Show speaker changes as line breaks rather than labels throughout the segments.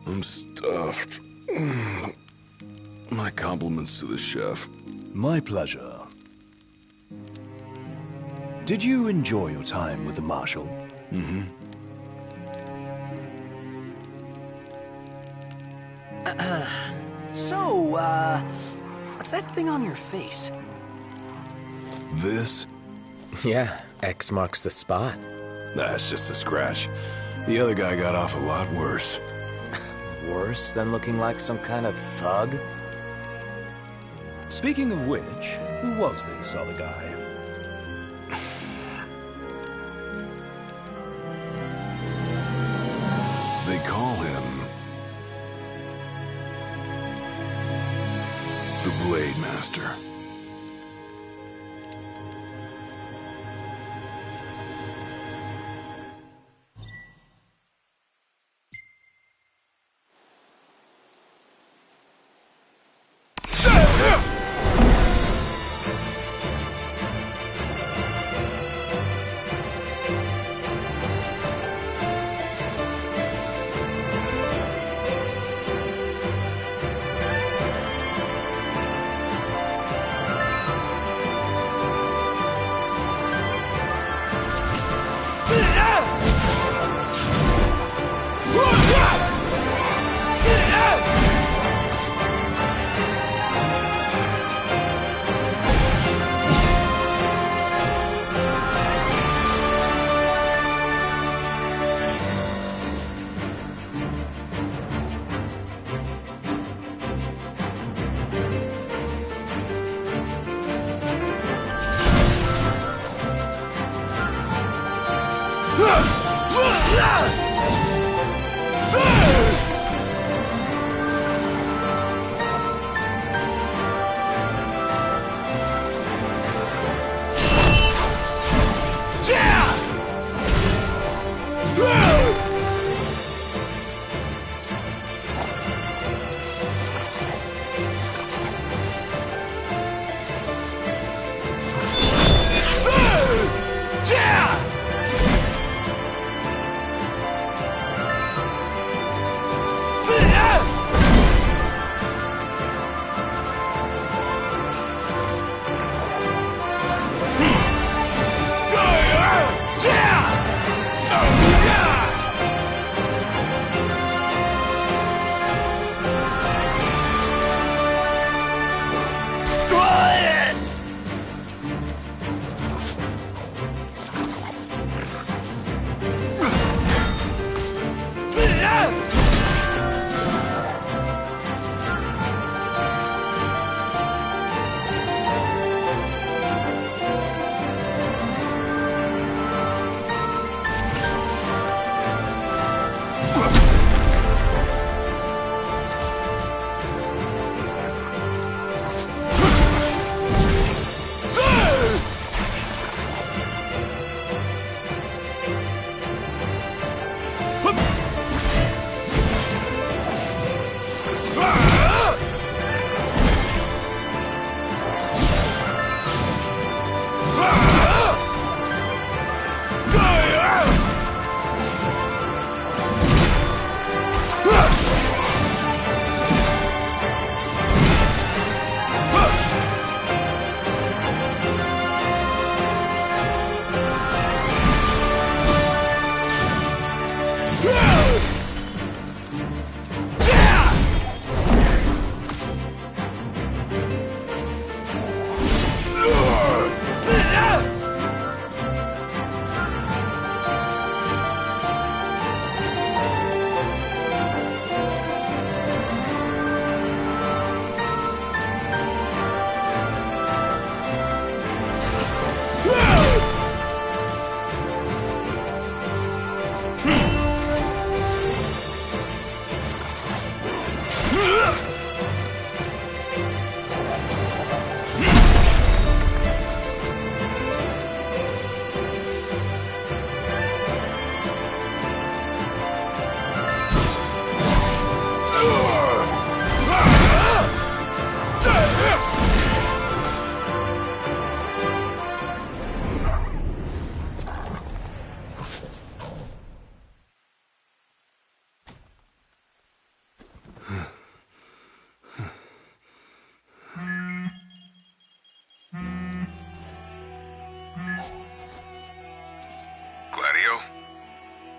I'm stuffed. My compliments to the chef.
My pleasure. Did you enjoy your time with the Marshal?
Mm-hmm.
What's that thing on your face?
This?
Yeah, X marks the spot.
That's just a scratch. The other guy got off a lot worse.
Worse than looking like some kind of thug?
Speaking of which, who was this other guy?
They call him the Blade Master.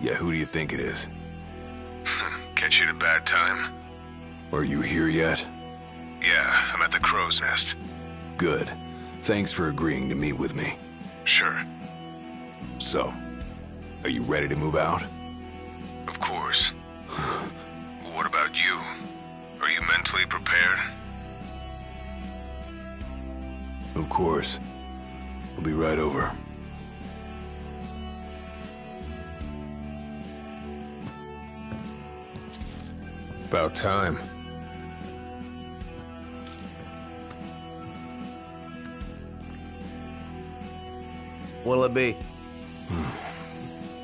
Yeah, who do you think it is?
Catch you at a bad time?
Are you here yet?
Yeah, I'm at the Crow's Nest.
Good. Thanks for agreeing to meet with me.
Sure.
So, are you ready to move out?
Of course. What about you? Are you mentally prepared?
Of course. We'll be right over.
About time.
What'll it be?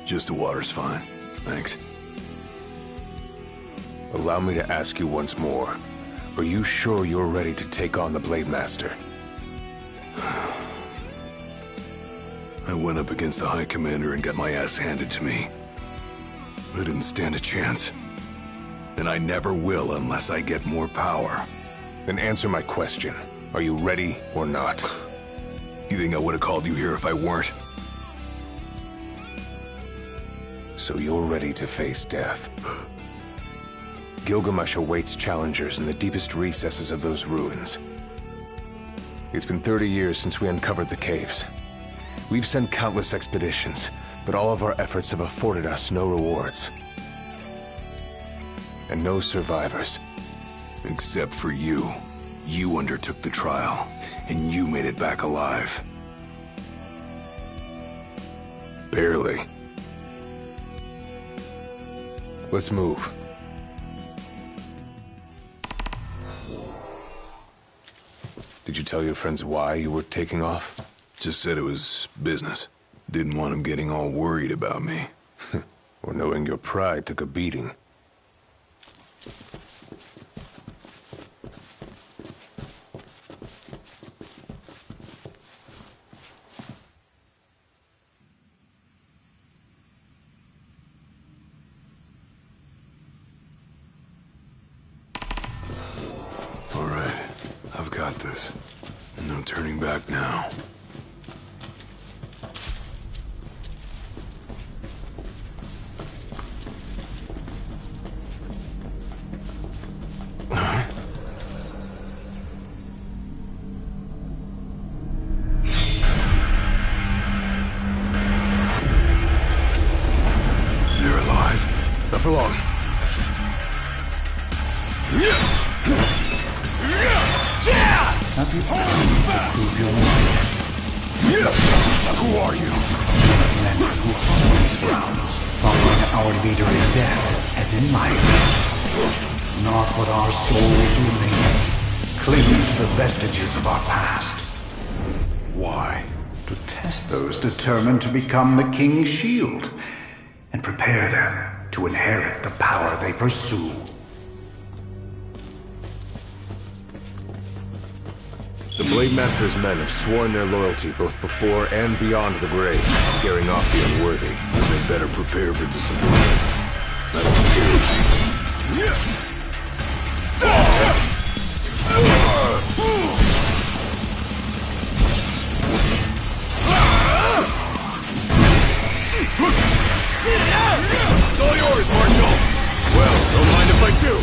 Just the water's fine. Thanks.
Allow me to ask you once more. Are you sure you're ready to take on the Blade Master?
I went up against the High Commander and got my ass handed to me. I didn't stand a chance. And I never will unless I get more power.
Then answer my question. Are you ready or not?
You think I would have called you here if I weren't?
So you're ready to face death. Gilgamesh awaits challengers in the deepest recesses of those ruins. It's been 30 years since we uncovered the caves. We've sent countless expeditions, but all of our efforts have afforded us no rewards. And no survivors.
Except for you. You undertook the trial, and you made it back alive.
Barely. Let's move. Did you tell your friends why you were taking off?
Just said it was business. Didn't want them getting all worried about me.
Or knowing your pride took a beating.
All right, I've got this. No turning back now. They're alive.
Not for long.
Have you come to prove your worth?
Who are you?
Men who haunt these grounds, following our leader in death as in life. Not what our souls remain, clinging to the vestiges of our past.
Why?
To test those determined to become the King's shield, and prepare them to inherit the power they pursue.
The Blade Master's men have sworn their loyalty both before and beyond the grave, scaring off the unworthy.
Then they better prepare for disappointment. I don't care.
It's all yours, Marshal! Well, don't mind if I do!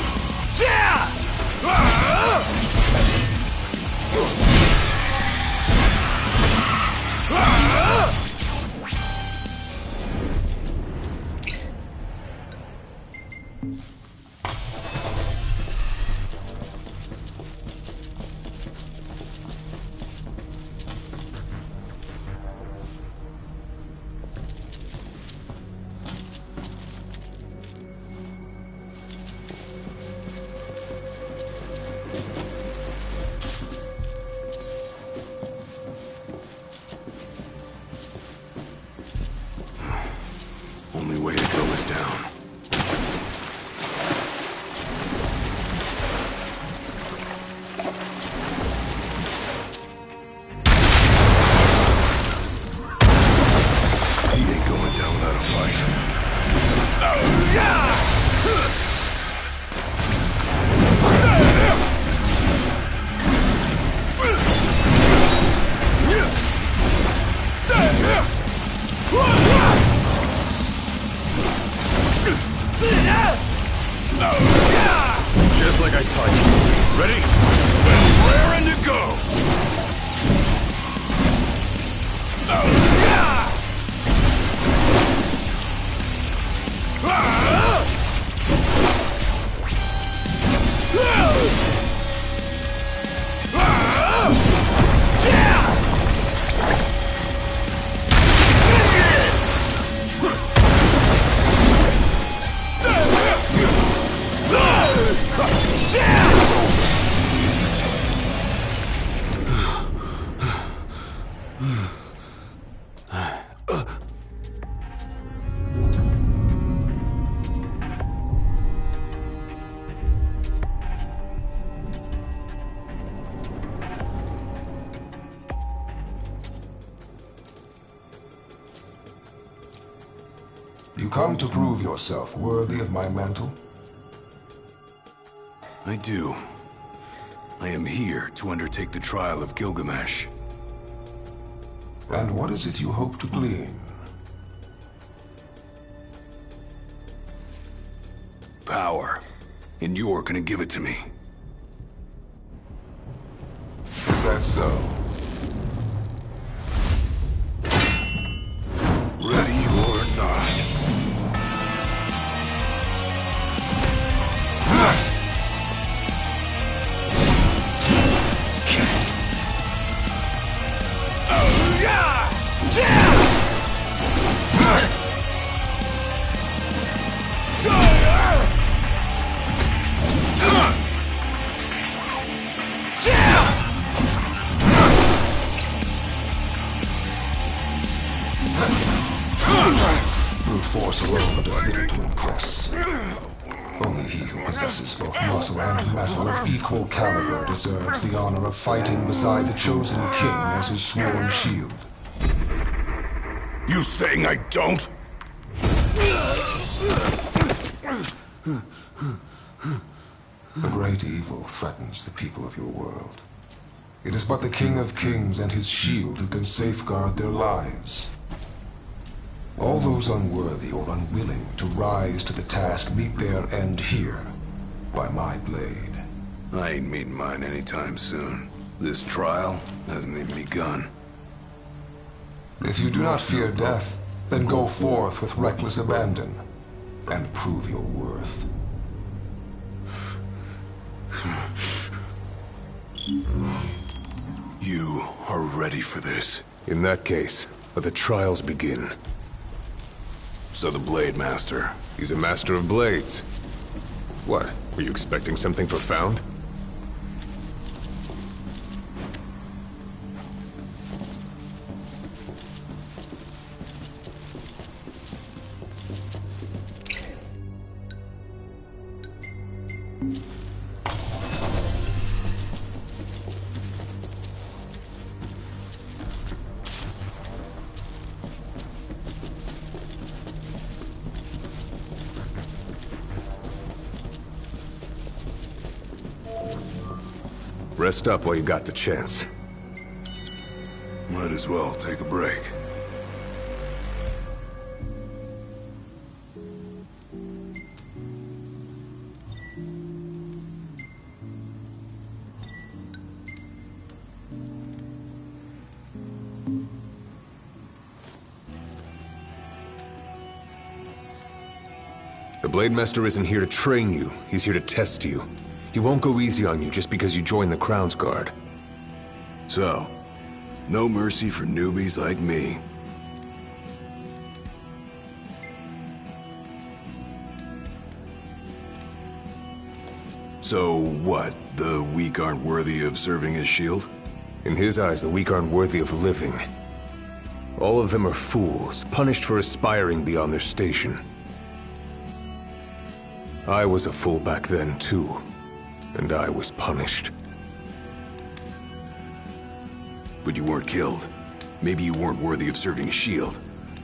You come to prove yourself worthy of my mantle?
I do. I am here to undertake the trial of Gilgamesh.
And what is it you hope to glean?
Power. And you're gonna give it to me.
Is that so?
Ready or not.
Brute force alone does little to impress. Only he who possesses both muscle and metal of equal caliber deserves the honor of fighting beside the chosen king as his sworn shield.
You saying I don't?
A great evil threatens the people of your world. It is but the King of Kings and his shield who can safeguard their lives. All those unworthy or unwilling to rise to the task meet their end here, by my blade.
I ain't meeting mine anytime soon. This trial hasn't even begun.
If you do not fear death, then go forth with reckless abandon, and prove your worth.
You are ready for this.
In that case, let the trials begin.
So the Blade Master.
He's a master of blades. What? Were you expecting something profound? Rest up while you got the chance.
Might as well take a break.
The Blade Master isn't here to train you, he's here to test you. He won't go easy on you just because you joined the Crown's Guard.
So, no mercy for newbies like me. So what? The weak aren't worthy of serving as shield?
In his eyes, the weak aren't worthy of living. All of them are fools, punished for aspiring beyond their station. I was a fool back then, too. And I was punished.
But you weren't killed. Maybe you weren't worthy of serving a shield,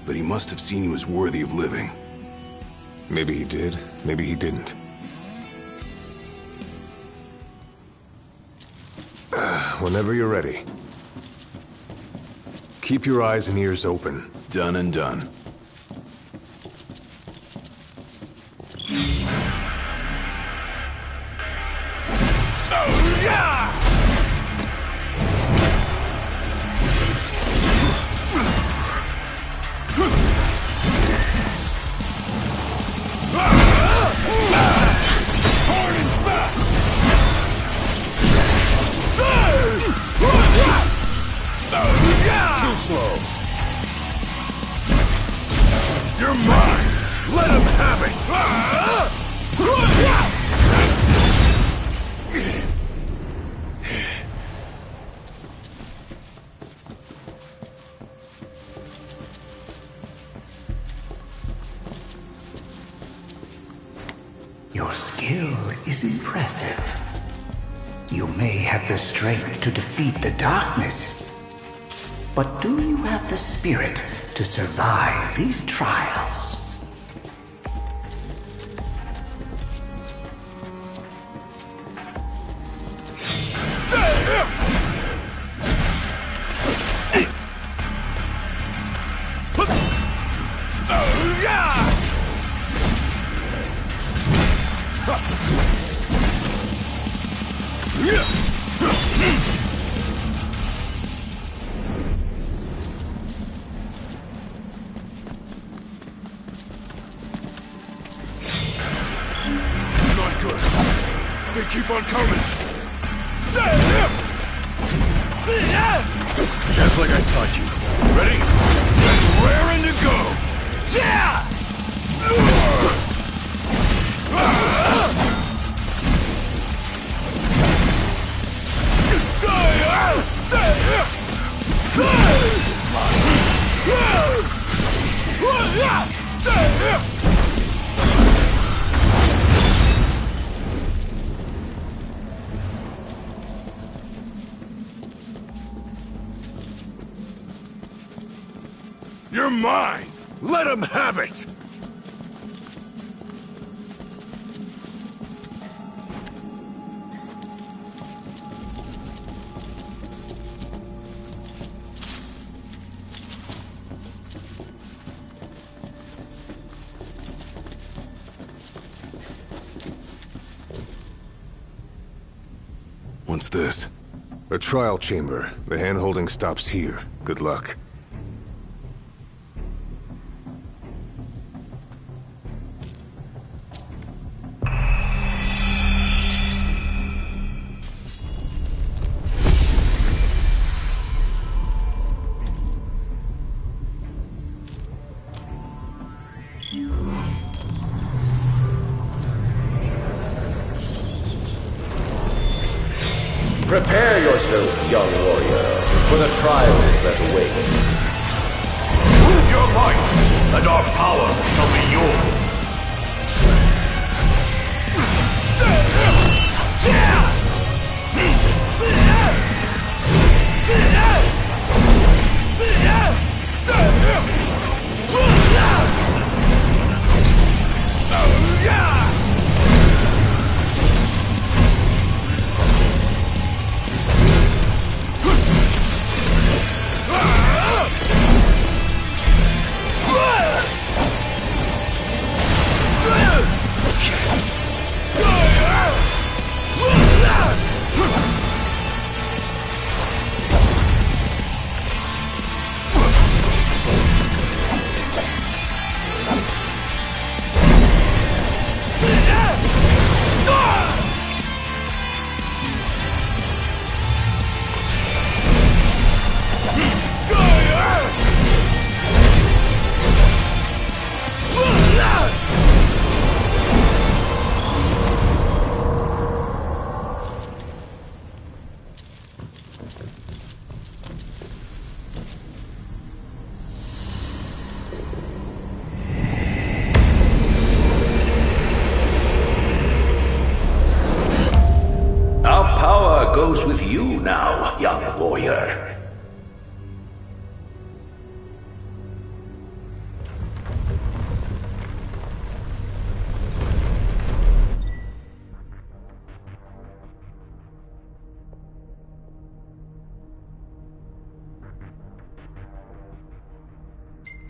but he must have seen you as worthy of living.
Maybe he did, maybe he didn't. Whenever you're ready. Keep your eyes and ears open.
Done and done.
Too slow.
You're mine! Let him have it!
Your skill is impressive. You may have the strength to defeat the darkness, but do you have the spirit to survive these trials?
keep on coming. Just like I taught you. Ready? Then raring to go. You're mine! Let him have it! What's this?
A trial chamber. The hand-holding stops here. Good luck.
Prepare yourself, young warrior, for the trials that await.
Prove your might, and our power shall be yours.
Goes with you now, young warrior.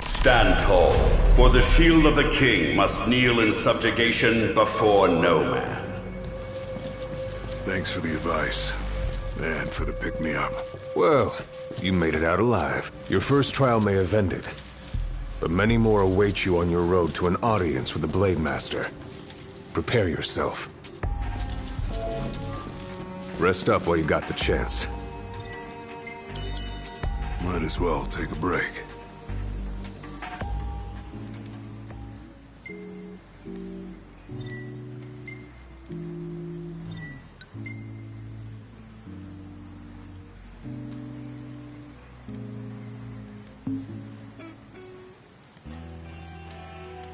Stand tall, for the shield of the king must kneel in subjugation before no man.
Thanks for the advice. And for the pick-me-up.
Well, you made it out alive. Your first trial may have ended, but many more await you on your road to an audience with the Blade Master. Prepare yourself. Rest up while you got the chance.
Might as well take a break.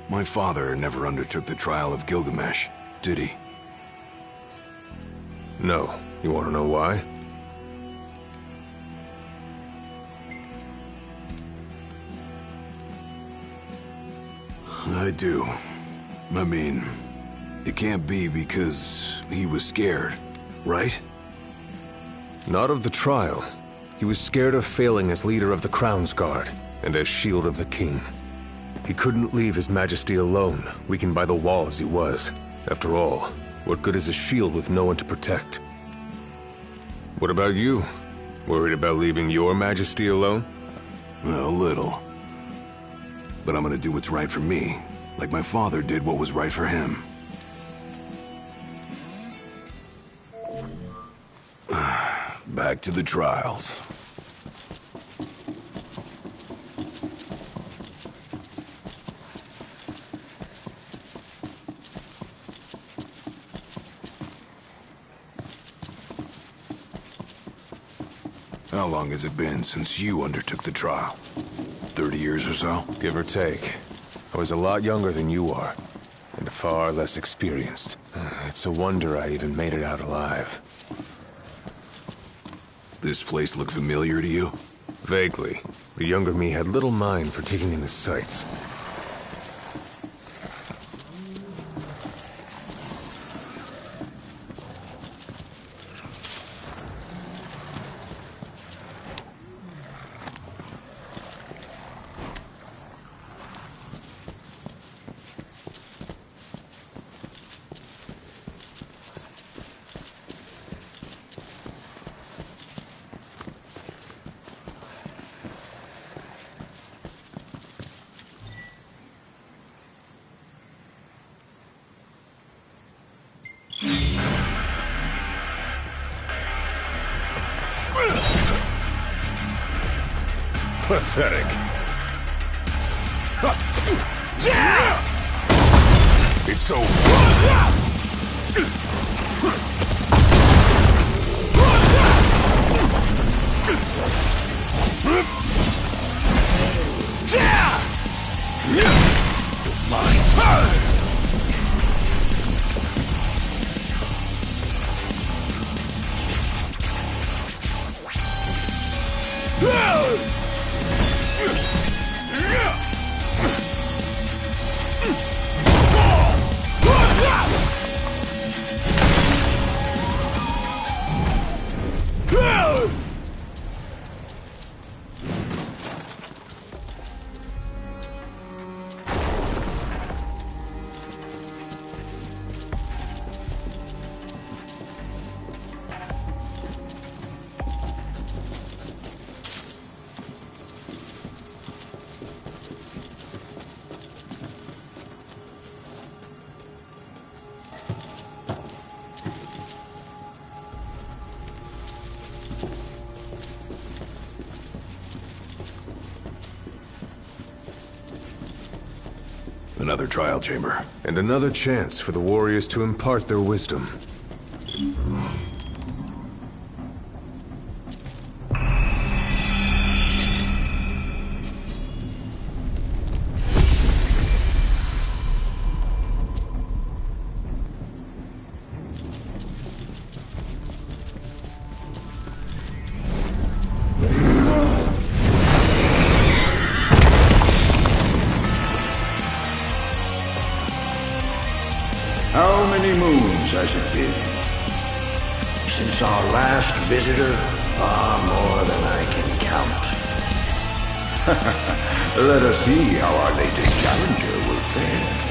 My father never undertook the trial of Gilgamesh, did he?
No. You want to know why?
I do. I mean, it can't be because he was scared, right?
Not of the trial. He was scared of failing as leader of the Crown's Guard, and as Shield of the King. He couldn't leave His Majesty alone, weakened by the wall as he was. After all, what good is a shield with no one to protect? What about you? Worried about leaving your Majesty alone?
A little. But I'm gonna do what's right for me, like my father did what was right for him. back to the trials. How long has it been since you undertook the trial? 30 years or so?
Give or take. I was a lot younger than you are, and far less experienced. It's a wonder I even made it out alive.
This place look familiar to you?
Vaguely. The younger me had little mind for taking in the sights. Pathetic.
It's over. Another trial chamber.
And another chance for the warriors to impart their wisdom.
How many moons has it been? Since our last visitor? Far more than I can count. Let us see how our latest challenger will fare.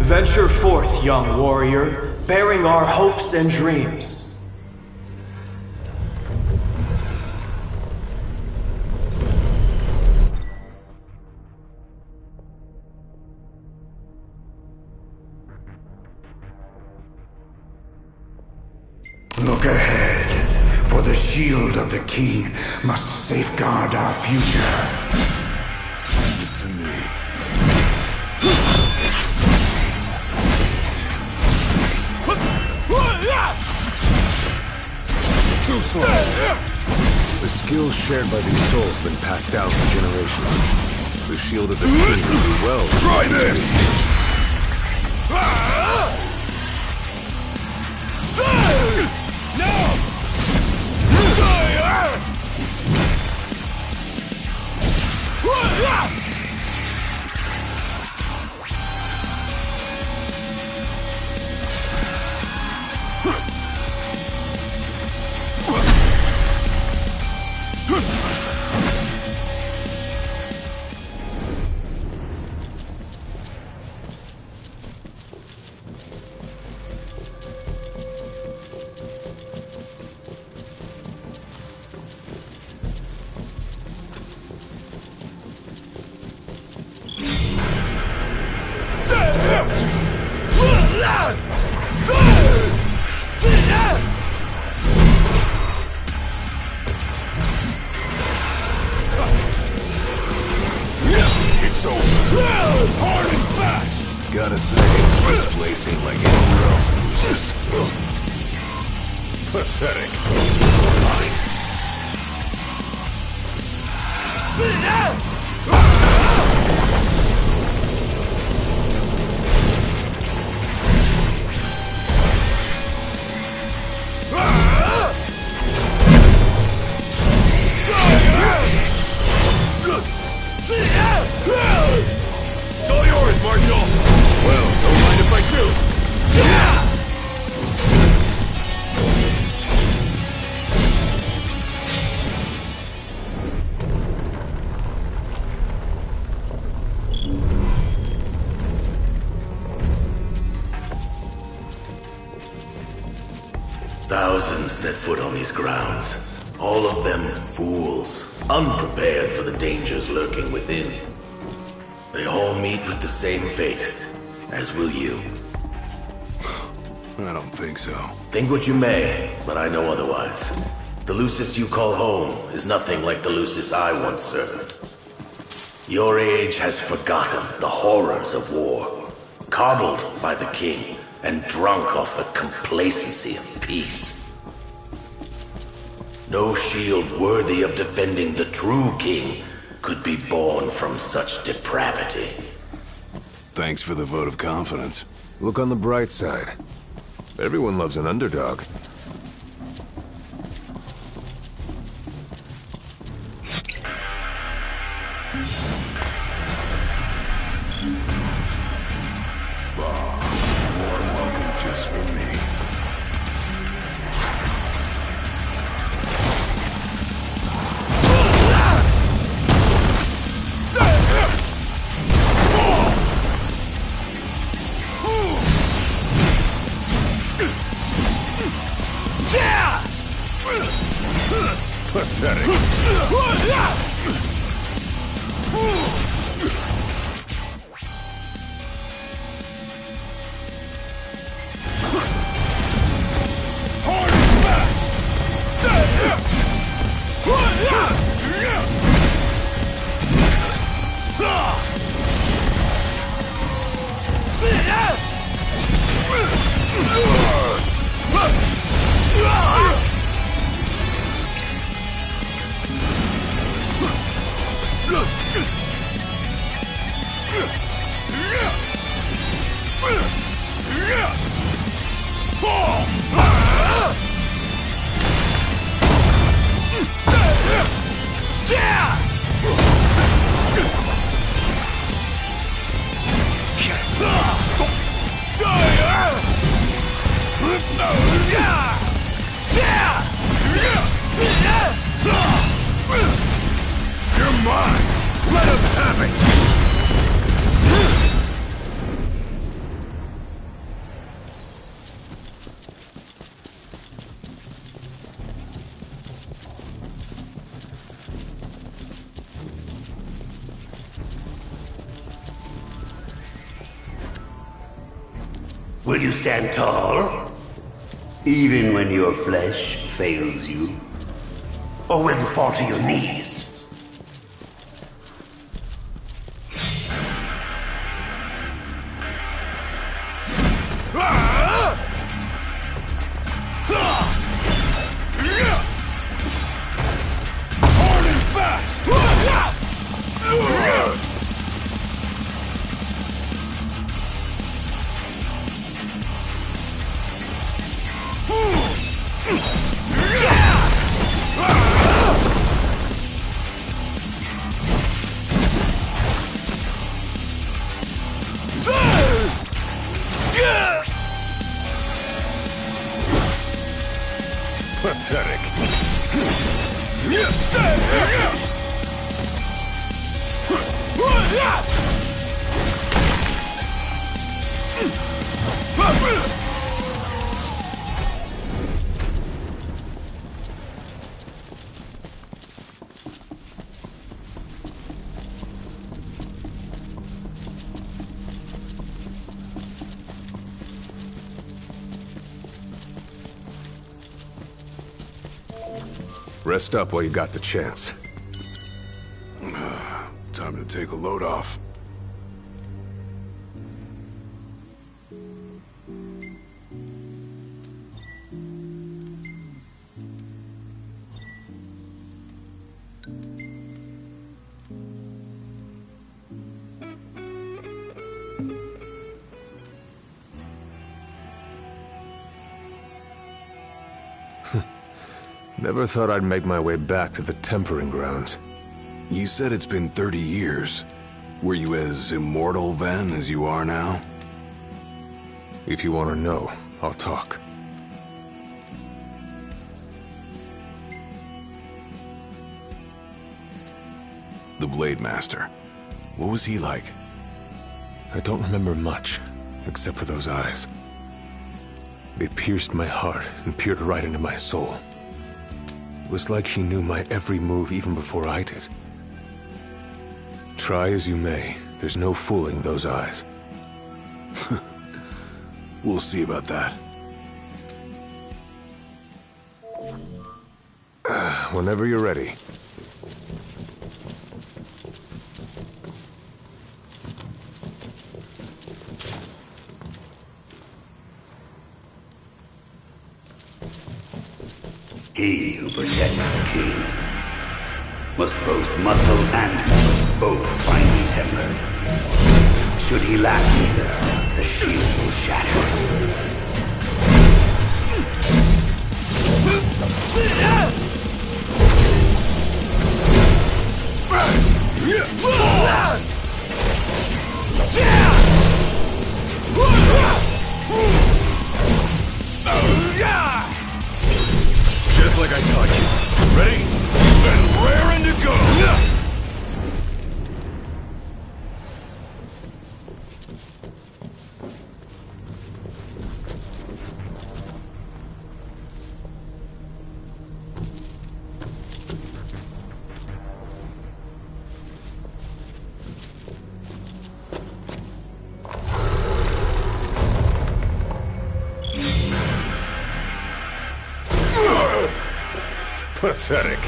Venture forth, young warrior, bearing our hopes and dreams.
Look ahead, for the shield of the king must safeguard our future.
Leave it to me.
Too slow. The skills shared by these souls have been passed down for generations. The shield of the king will do well.
Try this!
It's over. Hard and fast! Gotta say, this place ain't like anywhere else in Lucis. Pathetic.
It's all yours, Marshal!
Well, don't mind if I do.
Thousands set foot on these grounds. All of them fools, unprepared for the dangers lurking within. They all meet with the same fate, as will you.
I don't think so.
Think what you may, but I know otherwise. The Lucis you call home is nothing like the Lucis I once served. Your age has forgotten the horrors of war, coddled by the king, and drunk off the complacency of peace. No shield worthy of defending the true king could be born from such depravity.
Thanks for the vote of confidence.
Look on the bright side. Everyone loves an underdog.
Warm welcome just for me.
Pathetic.
Will you stand tall? Even when your flesh fails you? Or will you fall to your knees?
Hard and fast!
Pathetic. Rest up while you got the chance.
Time to take a load off.
Never thought I'd make my way back to the tempering grounds.
You said it's been 30 years. Were you as immortal then as you are now?
If you want to know, I'll talk.
The Blade Master. What was he like?
I don't remember much, except for those eyes. They pierced my heart and peered right into my soul. It was like she knew my every move even before I did. Try as you may, there's no fooling those eyes.
We'll see about that.
Whenever you're ready.
He who protects the king must boast muscle and metal, both finely tempered. Should he lack either, the shield will shatter.
Just like I taught you. Ready? And raring to go!
Pathetic.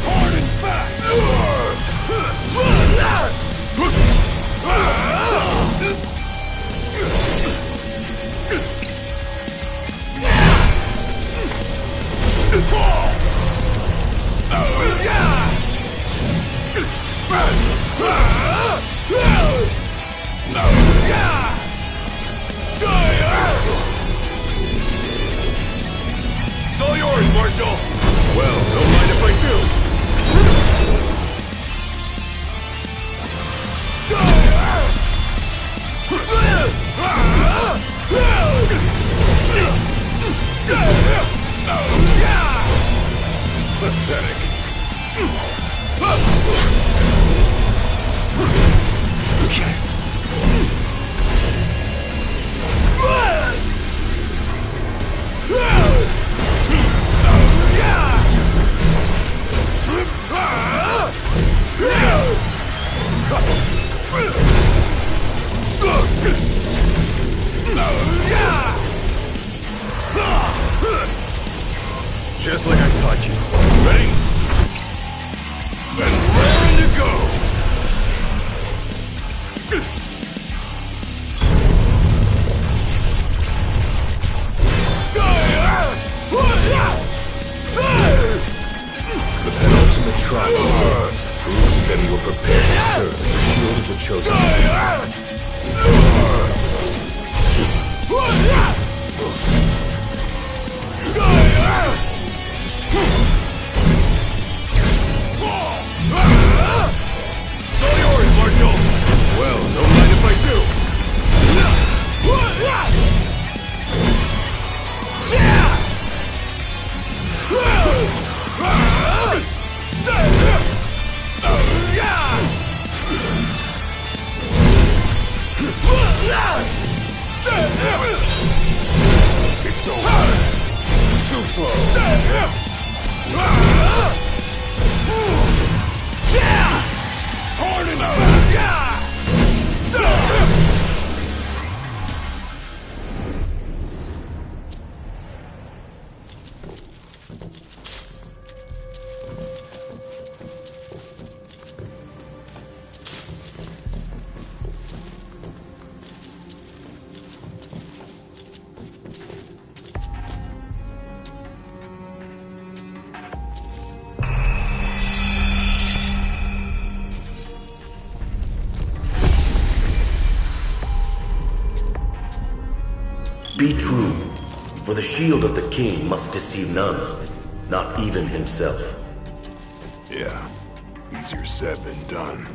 Hard and fast! It's all yours, Marshal! Well, don't mind if I do! pathetic. Just like I taught you. Ready? And raring to go!
The penultimate trial proves that you were prepared to serve as the shield of the chosen.
It's all yours, Marshal! Well, don't mind if I do.
It's over. Too slow.
Hard enough!
Be true, for the shield of the king must deceive none, not even himself.
Yeah, easier said than done.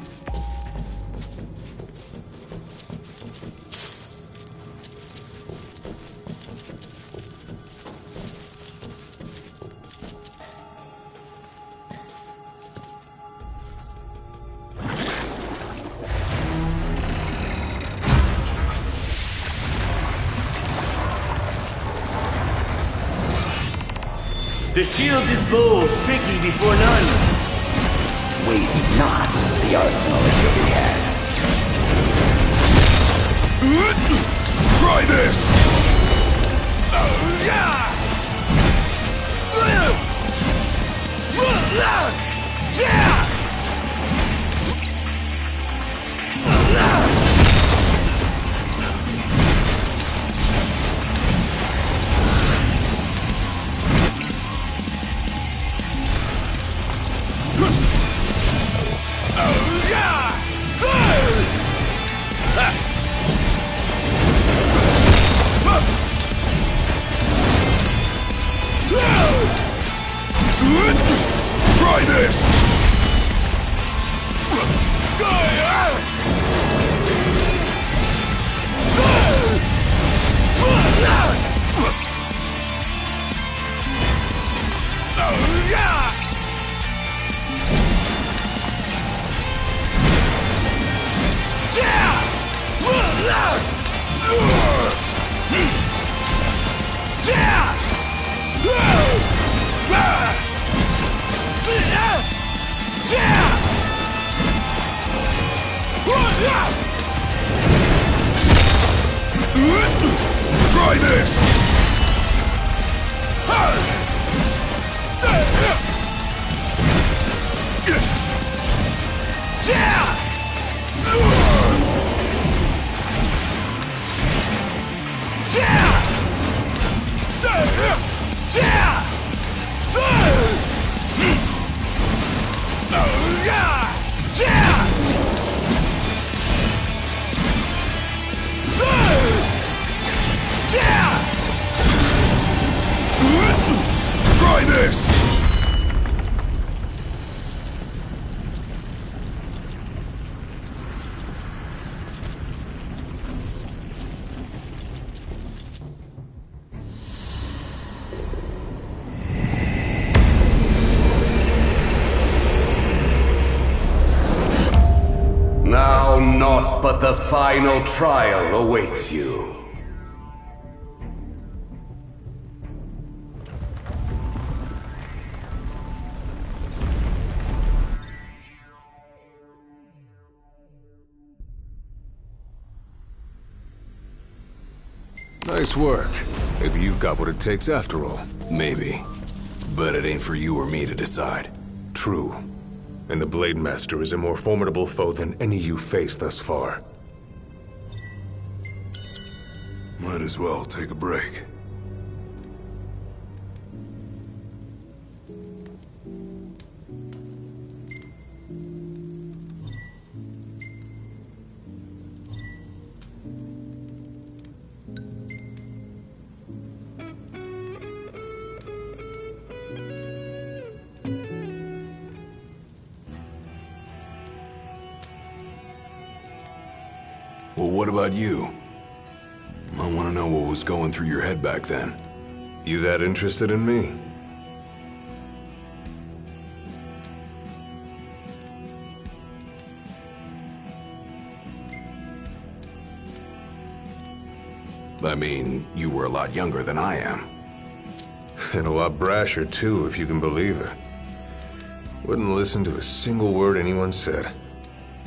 The shield is bold, tricky before none.
Waste not the arsenal at your behest.
Try this! Try this! Try this! Try this!
naught but the final trial awaits you.
Nice work. Maybe you've got what it takes after all.
Maybe. But it ain't for you or me to decide.
True. And the Blade Master is a more formidable foe than any you've faced thus far.
Might as well take a break. Well, what about you? I want to know what was going through your head back then.
You that interested in me?
I mean, you were a lot younger than I am.
And a lot brasher, too, if you can believe it. Wouldn't listen to a single word anyone said.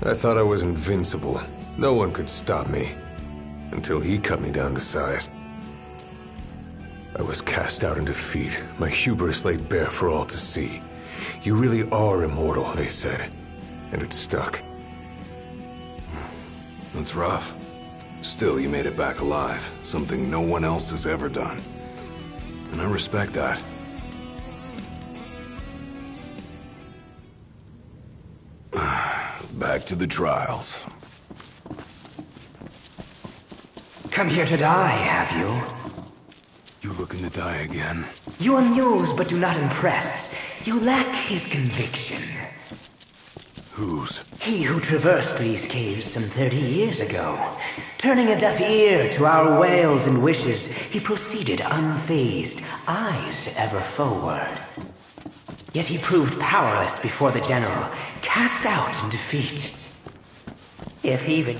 I thought I was invincible. No one could stop me. Until he cut me down to size. I was cast out in defeat, my hubris laid bare for all to see. You really are immortal, they said. And it stuck.
That's rough. Still, you made it back alive. Something no one else has ever done. And I respect that. Back to the trials.
Come here to die, have you?
You looking to die again?
You amuse but do not impress. You lack his conviction.
Whose?
He who traversed these caves some 30 years ago. Turning a deaf ear to our wails and wishes, he proceeded unfazed, eyes ever forward. Yet he proved powerless before the general, cast out in defeat. If even...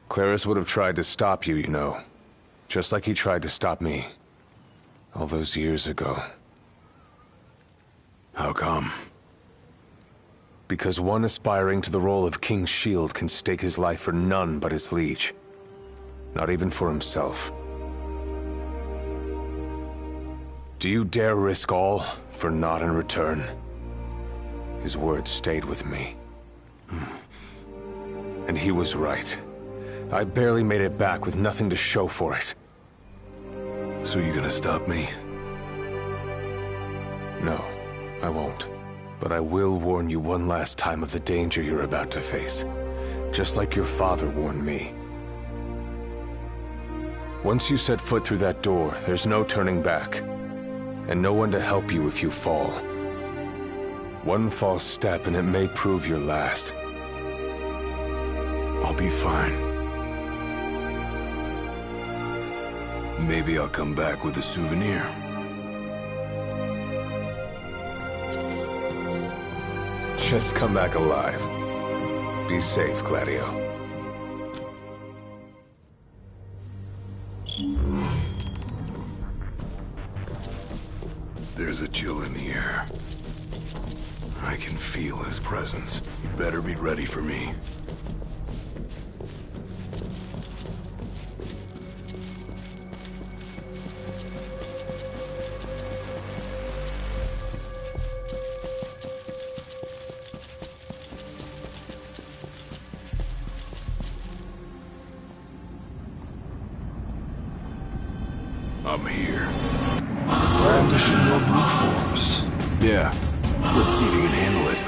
Claris would have tried to stop you, you know. Just like he tried to stop me. All those years ago.
How come?
Because one aspiring to the role of King's Shield can stake his life for none but his liege. Not even for himself. Do you dare risk all for naught in return? His words stayed with me. And he was right. I barely made it back with nothing to show for it.
So you gonna stop me?
No, I won't. But I will warn you one last time of the danger you're about to face. Just like your father warned me. Once you set foot through that door, there's no turning back. And no one to help you if you fall. One false step and it may prove your last.
I'll be fine. Maybe I'll come back with a souvenir.
Just come back alive. Be safe, Gladious.
There's a chill in the air. I can feel his presence. You better be ready for me. I'm here.
Brandishing your brute force.
Yeah. Let's see if you can handle it.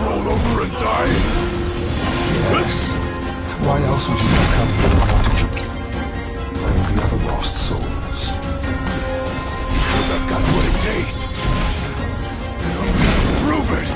roll over and die?
Yes. Why else would you have come here wanting to bring the other lost souls?
Because I've got what it takes. And I'm gonna prove it!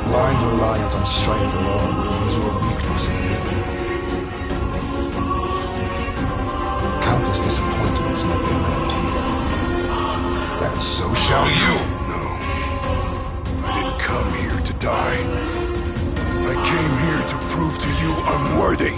Blind reliance on strength alone remains your weakness in me. Countless disappointments met their end here. And so shall you!
No. I didn't come here to die. I came here to prove to you I'm worthy.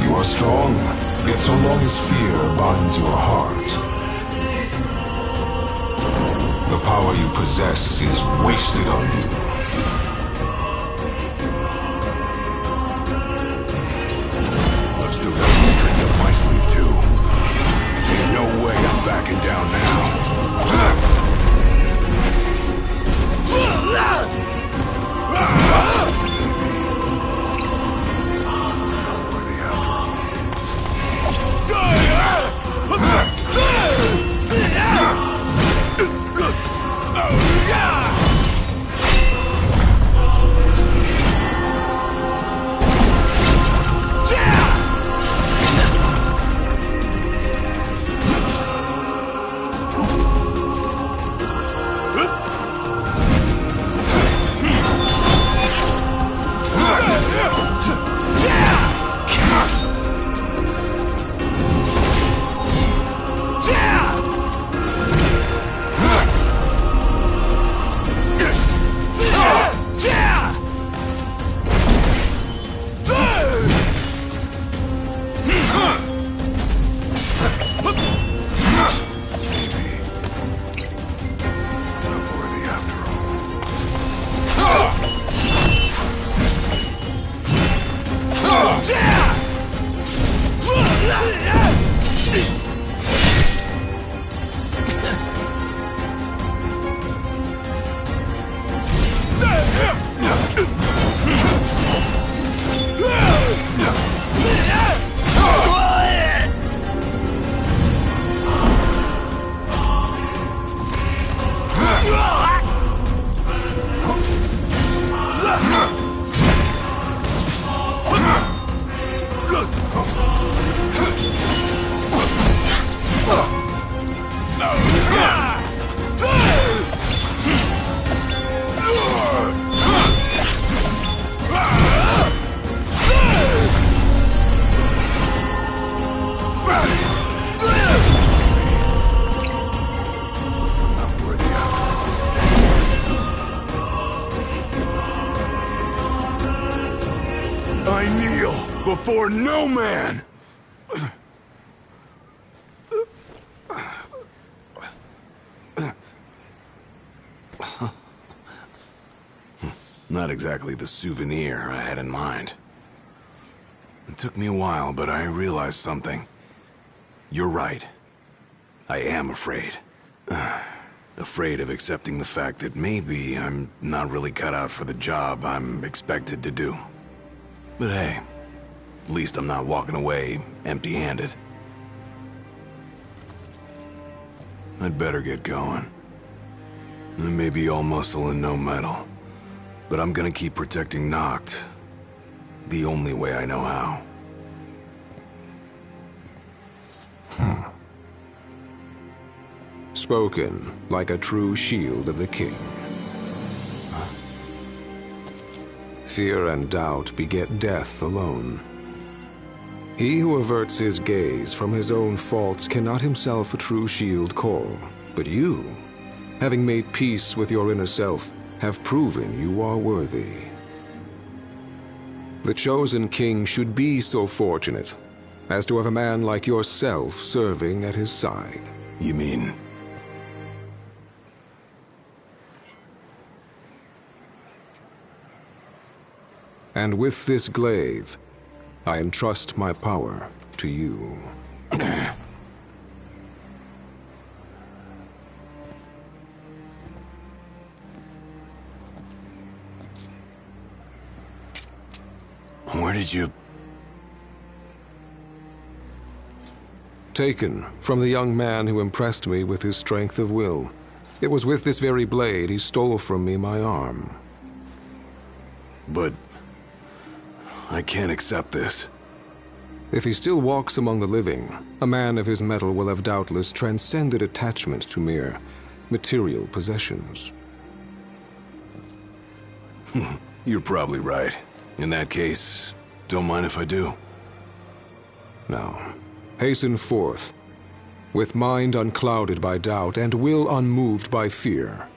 You are strong, yet so long as fear binds your heart, the power you possess is wasted on you.
I've still got some tricks up my sleeve, too. Ain't no way I'm backing down now. I kneel before no man! Not exactly the souvenir I had in mind. It took me a while, but I realized something. You're right. I am afraid. Afraid of accepting the fact that maybe I'm not really cut out for the job I'm expected to do. But hey, at least I'm not walking away empty-handed. I'd better get going. I may be all muscle and no metal, but I'm gonna keep protecting Noct the only way I know how.
Spoken like a true shield of the king. Fear and doubt beget death alone. He who averts his gaze from his own faults cannot himself a true shield call. But you, having made peace with your inner self, have proven you are worthy. The chosen king should be so fortunate as to have a man like yourself serving at his side.
You mean...
And with this glaive, I entrust my power to you.
Where did you...
Taken from the young man who impressed me with his strength of will. It was with this very blade he stole from me my arm.
But... I can't accept this.
If he still walks among the living, a man of his mettle will have doubtless transcended attachment to mere material possessions.
You're probably right. In that case, don't mind if I do.
Now, hasten forth, with mind unclouded by doubt and will unmoved by fear.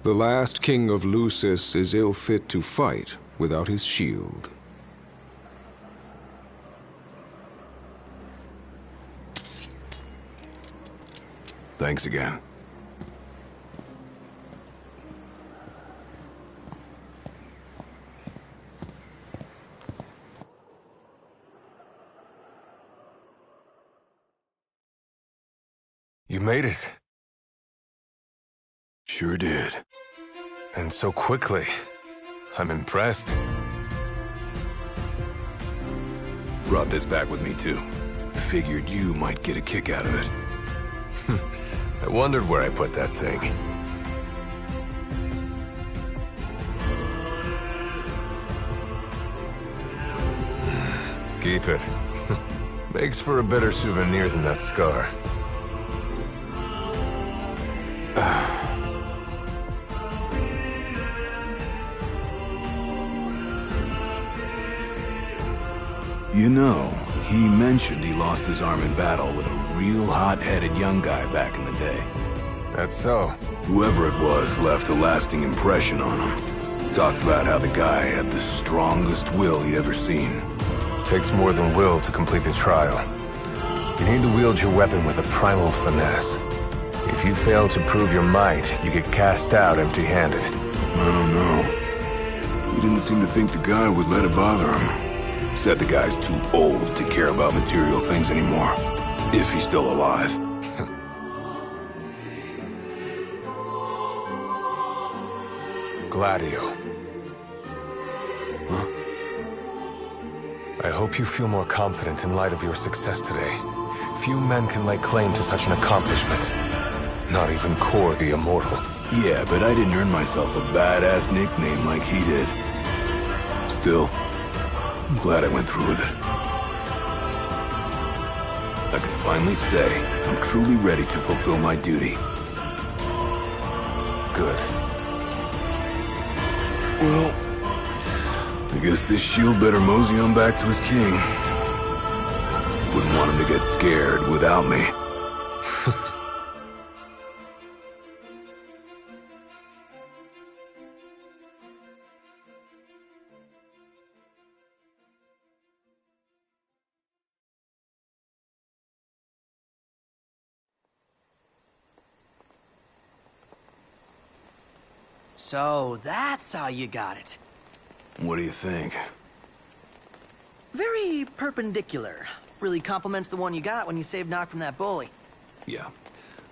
The last king of Lucis is ill fit to fight without his shield.
Thanks again.
You made it.
Sure did.
And so quickly. I'm impressed.
Brought this back with me, too. Figured you might get a kick out of it.
I wondered where I put that thing. Keep it. Makes for a better souvenir than that scar.
You know, he mentioned he lost his arm in battle with a real hot-headed young guy back in the day.
That's so.
Whoever it was left a lasting impression on him. Talked about how the guy had the strongest will he'd ever seen.
Takes more than will to complete the trial. You need to wield your weapon with a primal finesse. If you fail to prove your might, you get cast out empty-handed.
I don't know. He didn't seem to think the guy would let it bother him. Said the guy's too old to care about material things anymore. If he's still alive.
Gladious.
Huh?
I hope you feel more confident in light of your success today. Few men can lay claim to such an accomplishment. Not even Kor the Immortal.
Yeah, but I didn't earn myself a badass nickname like he did. Still, I'm glad I went through with it. I can finally say I'm truly ready to fulfill my duty.
Good.
Well, I guess this shield better mosey on back to his king. Wouldn't want him to get scared without me.
So that's how you got it.
What do you think?
Very perpendicular. Really complements the one you got when you saved Nock from that bully.
Yeah.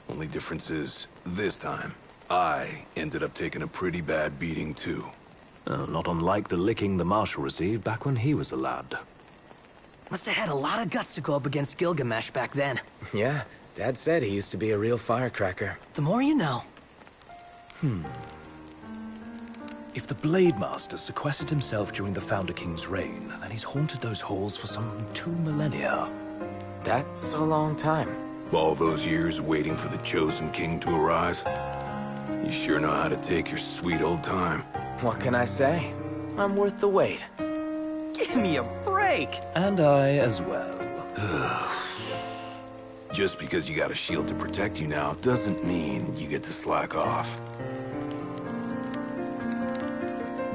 Only difference is, this time, I ended up taking a pretty bad beating too.
Not unlike the licking the Marshal received back when he was a lad.
Must have had a lot of guts to go up against Gilgamesh back then.
Yeah, Dad said he used to be a real firecracker.
The more you know.
If the Blade Master sequestered himself during the Founder King's reign, then he's haunted those halls for some 2 millennia. That's a long time.
All those years waiting for the Chosen King to arise? You sure know how to take your sweet old time.
What can I say? I'm worth the wait.
Give me a break!
And I as well.
Just because you got a shield to protect you now doesn't mean you get to slack off.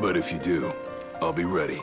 But if you do, I'll be ready.